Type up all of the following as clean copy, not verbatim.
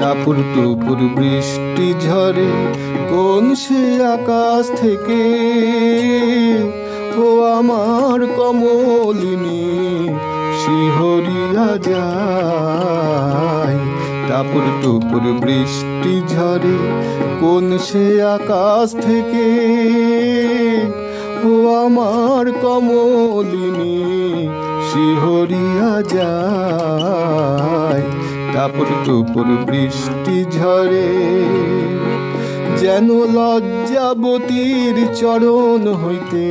টাপুর টুপুর বৃষ্টি ঝরে কোন সে আকাশ থেকে, ও আমার কমলিনী শিহরিয়া যায়। টাপুর টুপুর বৃষ্টি ঝরে কোন সে আকাশ থেকে, ও আমার কমলিনী শিহরিয়া যায়। টাপুর টুপুর বৃষ্টি ঝরে যেন লজ্জাবতীর চরণ হইতে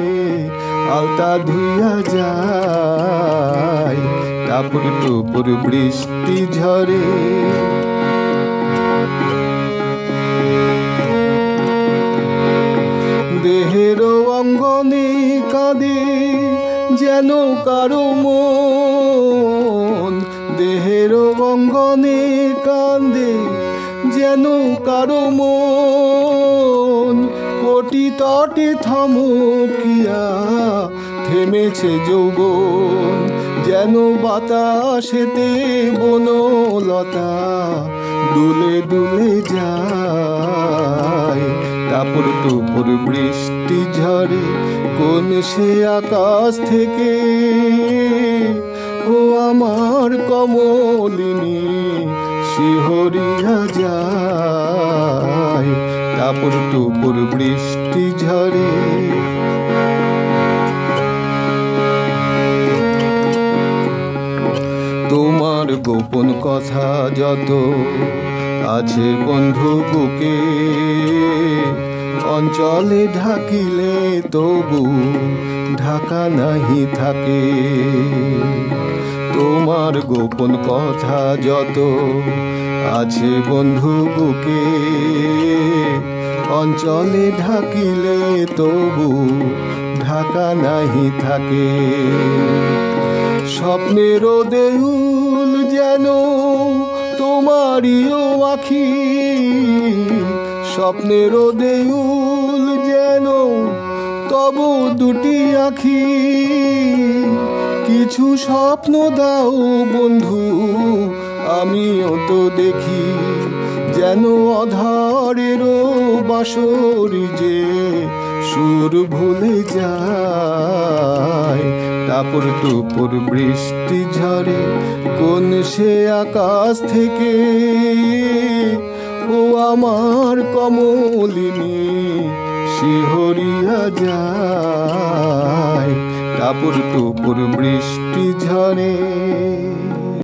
আলতা ধুইয়া যায়। টাপুর টুপুর বৃষ্টি ঝরে দেহের অঙ্গনে কাঁদে যেন কারো মন, দেহের অঙ্গনে কাঁদে যেন কারো মন। কোটি তটে থমকিয়া থেমেছে যৌবন, যেন বাতাসেতে বনলতা দুলে দুলে যায়। টাপুর টুপুর বৃষ্টি ঝরে কোন সে আকাশ থেকে, ও আমার কমলিনী শিহরিয়া যায়। টাপুর টুপুর বৃষ্টি ঝরে তোমার গোপন কথা যত আছে বন্ধু বুকে, অঞ্চলে ঢাকিলে তবু ঢাকা নাহি থাকে। তোমার গোপন কথা যত আছে বন্ধু বুকে, অঞ্চলে ঢাকিলে তবু ঢাকা নাহি থাকে। স্বপ্নেরও দেউল যেন তোমারিও আখি, স্বপ্নেরও দেউল যেন তব দুটি আখি। কিছু স্বপ্ন দাও বন্ধু আমিও তো দেখি, যেন অধারেরও বাঁশরি যে সুর ভুলে যায়। টাপুর টুপুর বৃষ্টি ঝরে কোন সে আকাশ থেকে, ও আমার কমলিনী শিহরিয়া যায়। টাপুর টুপুর বৃষ্টি ঝরে।